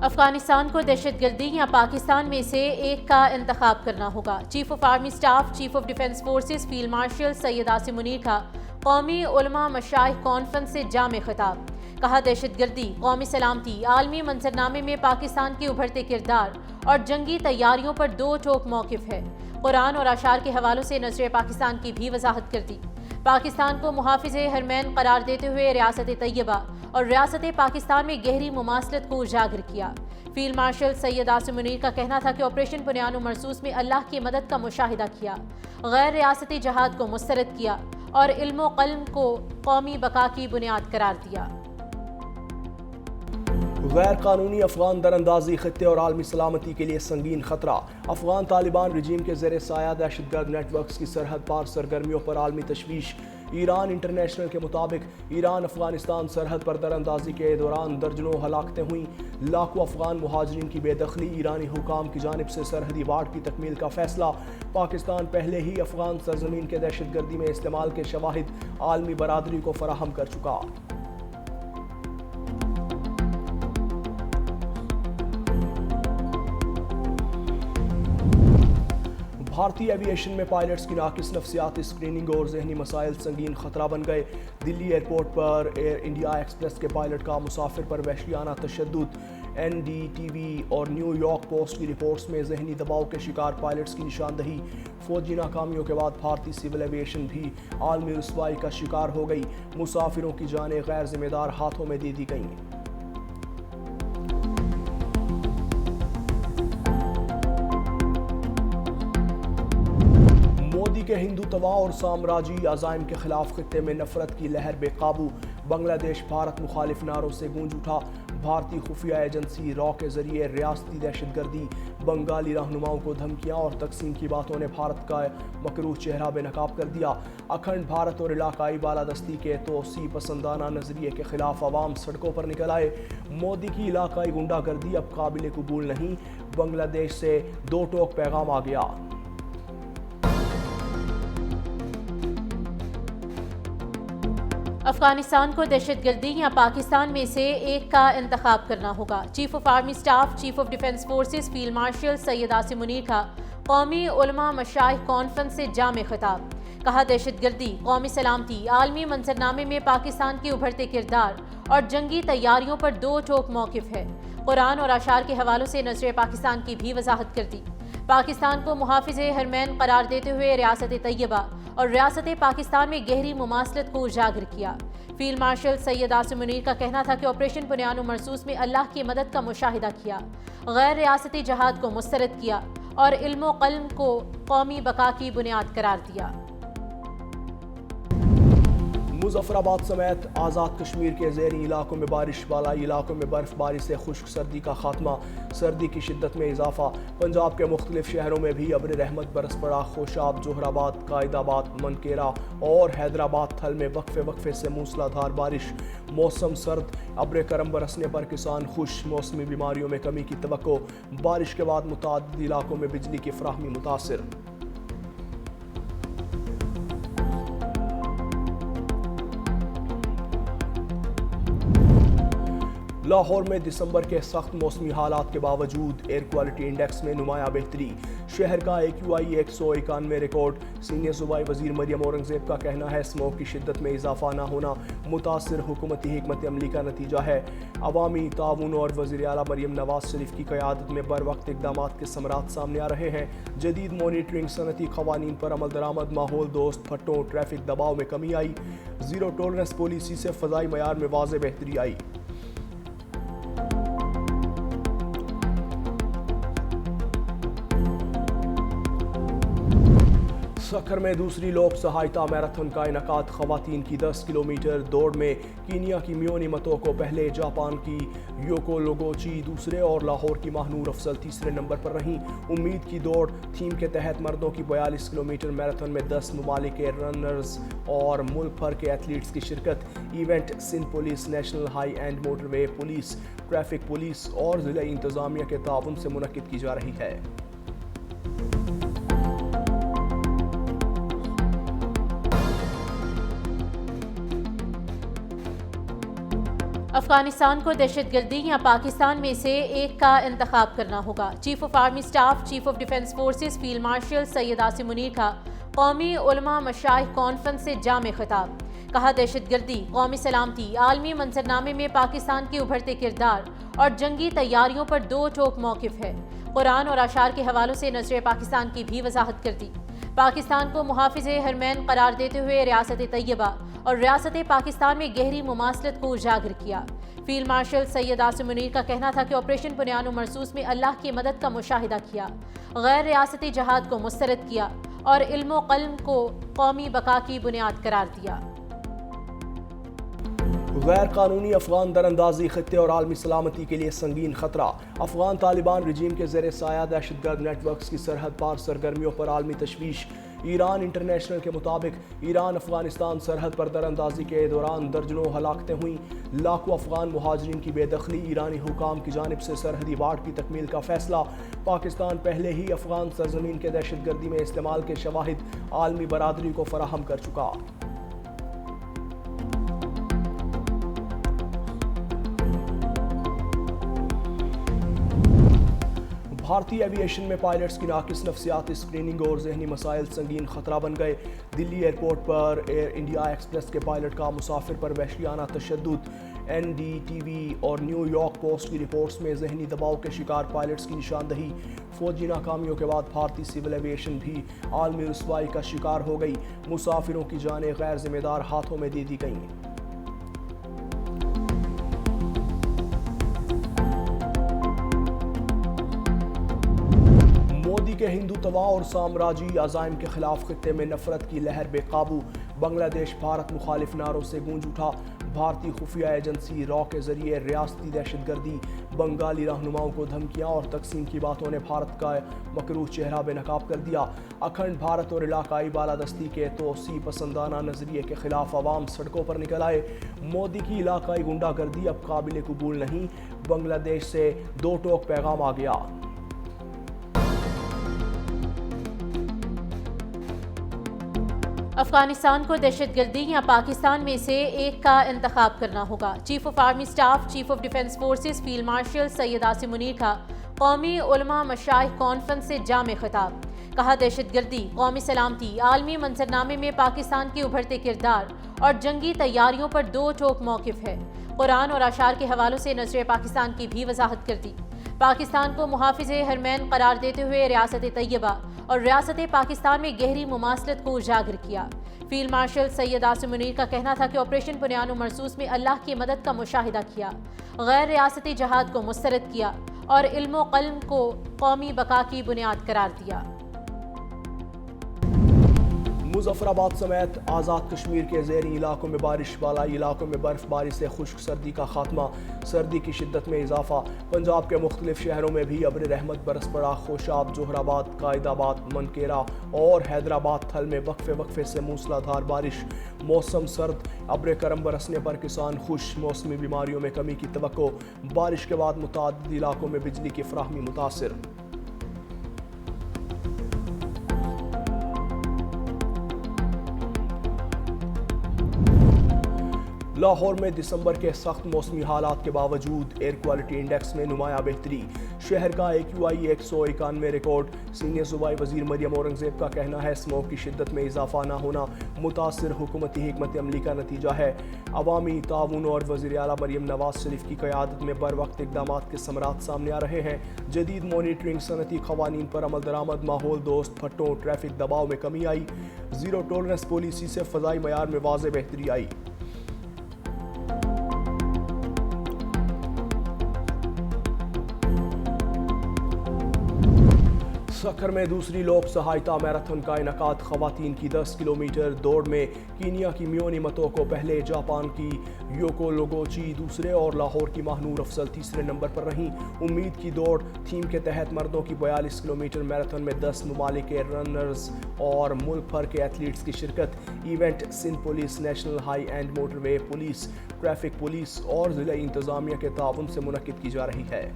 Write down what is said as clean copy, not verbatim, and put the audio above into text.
افغانستان کو دہشت گردی یا پاکستان میں سے ایک کا انتخاب کرنا ہوگا۔ Chief of army staff, chief of defence forces field marshal Syed Asim Munir کا قومی علماء مشائخ کانفرنس سے جامع خطاب۔ کہا دہشت گردی، قومی سلامتی، عالمی منظرنامے میں پاکستان کے ابھرتے کردار اور جنگی تیاریوں پر دو ٹوک موقف ہے۔ قرآن اور اشعار کے حوالوں سے نظر پاکستان کی بھی وضاحت کر دی۔ پاکستان کو محافظ حرمین قرار دیتے ہوئے ریاست طیبہ اور ریاست پاکستان میں گہری مماثلت کو اجاگر کیا۔ فیلڈ مارشل سید عاصم منیر کا کہنا تھا کہ آپریشن بنیان و مرصوص میں اللہ کی مدد کا مشاہدہ کیا، غیر ریاستی جہاد کو مسترد کیا اور علم و قلم کو قومی بقا کی بنیاد قرار دیا۔ غیر قانونی افغان دراندازی خطے اور عالمی سلامتی کے لیے سنگین خطرہ۔ افغان طالبان رجیم کے زیر سایہ دہشت گرد نیٹ ورکس کی سرحد پار سرگرمیوں پر عالمی تشویش۔ ایران انٹرنیشنل کے مطابق ایران افغانستان سرحد پر دراندازی کے دوران درجنوں ہلاکتیں ہوئیں، لاکھوں افغان مہاجرین کی بے دخلی۔ ایرانی حکام کی جانب سے سرحدی وارڈ کی تکمیل کا فیصلہ۔ پاکستان پہلے ہی افغان سرزمین کے دہشت گردی میں استعمال کے شواہد عالمی برادری کو فراہم کر چکا۔ بھارتی ایوی ایشن میں پائلٹس کی ناقص نفسیاتی اسکریننگ اور ذہنی مسائل سنگین خطرہ بن گئے۔ دلی ایئرپورٹ پر ایئر انڈیا ایکسپریس کے پائلٹ کا مسافر پر وحشیانہ تشدد۔ این ڈی ٹی وی اور نیو یارک پوسٹ کی رپورٹس میں ذہنی دباؤ کے شکار پائلٹس کی نشاندہی۔ فوجی ناکامیوں کے بعد بھارتی سول ایوی ایشن بھی عالمی رسوائی کا شکار ہو گئی۔ مسافروں کی جانیں غیر ذمہ دار ہاتھوں میں دے دی گئیں۔ مودی کے ہندوتوا اور سامراجی عزائم کے خلاف خطے میں نفرت کی لہر بے قابو۔ بنگلہ دیش بھارت مخالف نعروں سے گونج اٹھا۔ بھارتی خفیہ ایجنسی را کے ذریعے ریاستی دہشت گردی، بنگالی رہنماؤں کو دھمکیاں اور تقسیم کی باتوں نے بھارت کا مکروہ چہرہ بے نقاب کر دیا۔ اکھنڈ بھارت اور علاقائی بالادستی کے توسیع پسندانہ نظریے کے خلاف عوام سڑکوں پر نکل آئے۔ مودی کی علاقائی غنڈہ گردی اب قابل قبول نہیں، بنگلہ دیش سے دو ٹوک پیغام آ گیا۔ افغانستان کو دہشت گردی یا پاکستان میں سے ایک کا انتخاب کرنا ہوگا۔ Chief of army staff, chief of defence forces field marshal Syed Asim Munir کا قومی علماء مشائخ کانفرنس سے جامع خطاب۔ کہا دہشت گردی، قومی سلامتی، عالمی منظرنامے میں پاکستان کے ابھرتے کردار اور جنگی تیاریوں پر دو ٹوک موقف ہے۔ قرآن اور اشعار کے حوالوں سے نظر پاکستان کی بھی وضاحت کر دی۔ پاکستان کو محافظ حرمین قرار دیتے ہوئے ریاست طیبہ اور ریاست پاکستان میں گہری مماثلت کو اجاگر کیا۔ فیلڈ مارشل سید عاصم منیر کا کہنا تھا کہ آپریشن بنیان و مرصوص میں اللہ کی مدد کا مشاہدہ کیا، غیر ریاستی جہاد کو مسترد کیا اور علم و قلم کو قومی بقا کی بنیاد قرار دیا۔ مظفر آباد سمیت آزاد کشمیر کے زیریں علاقوں میں بارش، بالائی علاقوں میں برف باری سے خشک سردی کا خاتمہ، سردی کی شدت میں اضافہ۔ پنجاب کے مختلف شہروں میں بھی ابر رحمت برس پڑا۔ خوشاب، جوہر آباد، قائد آباد، منکیرا اور حیدرآباد تھل میں وقفے وقفے سے موسلادھار بارش۔ موسم سرد، ابر کرم برسنے پر کسان خوش۔ موسمی بیماریوں میں کمی کی توقع، بارش کے بعد متعدد علاقوں میں بجلی کی فراہمی متاثر۔ لاہور میں دسمبر کے سخت موسمی حالات کے باوجود ایئر کوالٹی انڈیکس میں نمایاں بہتری۔ شہر کا AQI 191 ریکارڈ۔ سینئر صوبائی وزیر مریم اورنگزیب کا کہنا ہے اسموگ کی شدت میں اضافہ نہ ہونا متاثر حکومتی حکمت عملی کا نتیجہ ہے۔ عوامی تعاون اور وزیر اعلیٰ مریم نواز شریف کی قیادت میں بر وقت اقدامات کے ثمرات سامنے آ رہے ہیں۔ جدید مانیٹرنگ، صنعتی قوانین پر عمل درآمد، ماحول دوست بھٹوں، ٹریفک دباؤ میں کمی آئی۔ زیرو ٹالرنس پالیسی سے فضائی معیار میں واضح بہتری آئی۔ سکھر میں دوسری لوک سہایتا میراتھن کا انعقاد۔ خواتین کی 10 کلومیٹر دوڑ میں کینیا کی میونی متو کو پہلے، جاپان کی یوکو لوگوچی دوسرے اور لاہور کی ماہنور افضل تیسرے نمبر پر رہیں۔ امید کی دوڑ تھیم کے تحت مردوں کی 42 کلومیٹر میراتھن میں 10 ممالک کے رنرز اور ملک بھر کے ایتھلیٹس کی شرکت۔ Event Sindh police, national high and motor way police, traffic police اور ضلعی انتظامیہ کے تعاون سے منعقد کی جا رہی ہے۔ افغانستان کو دہشت گردی یا پاکستان میں سے ایک کا انتخاب کرنا ہوگا۔ Chief of army staff, chief of defence forces field marshal Syed Asim Munir کا قومی علماء مشائخ کانفرنس سے جامع خطاب۔ کہا دہشت گردی، قومی سلامتی، عالمی منظرنامے میں پاکستان کے ابھرتے کردار اور جنگی تیاریوں پر دو ٹوک موقف ہے۔ قرآن اور اشعار کے حوالوں سے نظر پاکستان کی بھی وضاحت کر دی۔ پاکستان کو محافظ حرمین قرار دیتے ہوئے ریاست طیبہ اور ریاست پاکستان میں گہری مماثلت کو اجاگر کیا۔ فیلڈ مارشل سید عاصم منیر کا کہنا تھا کہ آپریشن بنیان و مرصوص میں اللہ کی مدد کا مشاہدہ کیا، غیر ریاستی جہاد کو مسترد کیا اور علم و قلم کو قومی بقا کی بنیاد قرار دیا۔ غیر قانونی افغان دراندازی خطے اور عالمی سلامتی کے لیے سنگین خطرہ۔ افغان طالبان رجیم کے زیر سایہ دہشت گرد نیٹ ورکس کی سرحد پار سرگرمیوں پر عالمی تشویش۔ ایران انٹرنیشنل کے مطابق ایران افغانستان سرحد پر دراندازی کے دوران درجنوں ہلاکتیں ہوئیں، لاکھوں افغان مہاجرین کی بے دخلی، ایرانی حکام کی جانب سے سرحدی باڑ کی تکمیل کا فیصلہ۔ پاکستان پہلے ہی افغان سرزمین کے دہشت گردی میں استعمال کے شواہد عالمی برادری کو فراہم کر چکا۔ بھارتی ایوی ایشن میں پائلٹس کی ناقص نفسیاتی اسکریننگ اور ذہنی مسائل سنگین خطرہ بن گئے۔ دلی ایئرپورٹ پر ایئر انڈیا ایکسپریس کے پائلٹ کا مسافر پر وحشیانہ تشدد۔ این ڈی ٹی وی اور نیو یارک پوسٹ کی رپورٹس میں ذہنی دباؤ کے شکار پائلٹس کی نشاندہی۔ فوجی ناکامیوں کے بعد بھارتی سول ایوی ایشن بھی عالمی رسوائی کا شکار ہو گئی۔ مسافروں کی جانیں غیر ذمہ دار ہاتھوں میں دے دی گئیں۔ مودی کے ہندوتوا اور سامراجی عزائم کے خلاف خطے میں نفرت کی لہر بے قابو۔ بنگلہ دیش بھارت مخالف نعروں سے گونج اٹھا۔ بھارتی خفیہ ایجنسی را کے ذریعے ریاستی دہشت گردی، بنگالی رہنماؤں کو دھمکیاں اور تقسیم کی باتوں نے بھارت کا مکروہ چہرہ بے نقاب کر دیا۔ اکھنڈ بھارت اور علاقائی بالادستی کے توسیع پسندانہ نظریے کے خلاف عوام سڑکوں پر نکل آئے۔ مودی کی علاقائی غنڈہ گردی اب قابل قبول نہیں، بنگلہ دیش سے دو ٹوک پیغام آ گیا۔ افغانستان کو دہشت گردی یا پاکستان میں سے ایک کا انتخاب کرنا ہوگا۔ Chief of army staff, chief of defence forces field marshal Syed Asim Munir کا قومی علماء مشائخ کانفرنس سے جامع خطاب۔ کہا دہشت گردی، قومی سلامتی، عالمی منظرنامے میں پاکستان کے ابھرتے کردار اور جنگی تیاریوں پر دو ٹوک موقف ہے۔ قرآن اور اشعار کے حوالوں سے نظر پاکستان کی بھی وضاحت کر دی۔ پاکستان کو محافظ حرمین قرار دیتے ہوئے ریاست طیبہ اور ریاست پاکستان میں گہری مماثلت کو اجاگر کیا۔ فیلڈ مارشل سید عاصم منیر کا کہنا تھا کہ آپریشن بنیان و مرصوص میں اللہ کی مدد کا مشاہدہ کیا، غیر ریاستی جہاد کو مسترد کیا اور علم و قلم کو قومی بقا کی بنیاد قرار دیا۔ مظفر آباد سمیت آزاد کشمیر کے زیریں علاقوں میں بارش، بالائی علاقوں میں برف باری سے خشک سردی کا خاتمہ، سردی کی شدت میں اضافہ۔ پنجاب کے مختلف شہروں میں بھی ابر رحمت برس پڑا۔ خوشاب، جوہر آباد، قائد آباد، منکیرا اور حیدرآباد تھل میں وقفے وقفے سے موسلا دھار بارش۔ موسم سرد، ابر کرم برسنے پر کسان خوش۔ موسمی بیماریوں میں کمی کی توقع، بارش کے بعد متعدد علاقوں میں بجلی کی فراہمی متاثر۔ لاہور میں دسمبر کے سخت موسمی حالات کے باوجود ایئر کوالٹی انڈیکس میں نمایاں بہتری۔ شہر کا AQI 191 ریکارڈ۔ سینئر صوبائی وزیر مریم اورنگزیب کا کہنا ہے اسموگ کی شدت میں اضافہ نہ ہونا متاثر حکومتی حکمت عملی کا نتیجہ ہے۔ عوامی تعاون اور وزیر اعلیٰ مریم نواز شریف کی قیادت میں بر وقت اقدامات کے ثمرات سامنے آ رہے ہیں۔ جدید مانیٹرنگ، صنعتی قوانین پر عمل درآمد، ماحول دوست بھٹوں، ٹریفک دباؤ میں کمی آئی۔ زیرو ٹولرنس پالیسی سے فضائی معیار میں واضح بہتری آئی۔ سکھر میں دوسری لوک سہایتا میراتھن کا انعقاد۔ خواتین کی 10 کلومیٹر دوڑ میں کینیا کی میونی متو کو پہلے، جاپان کی یوکو لوگوچی دوسرے اور لاہور کی ماہنور افضل تیسرے نمبر پر رہیں۔ امید کی دوڑ تھیم کے تحت مردوں کی 42 کلومیٹر میراتھن میں 10 ممالک کے رنرز اور ملک بھر کے ایتھلیٹس کی شرکت۔ Event Sindh police, national high and motor way police, traffic police اور ضلعی انتظامیہ کے تعاون سے منعقد کی جا رہی ہے۔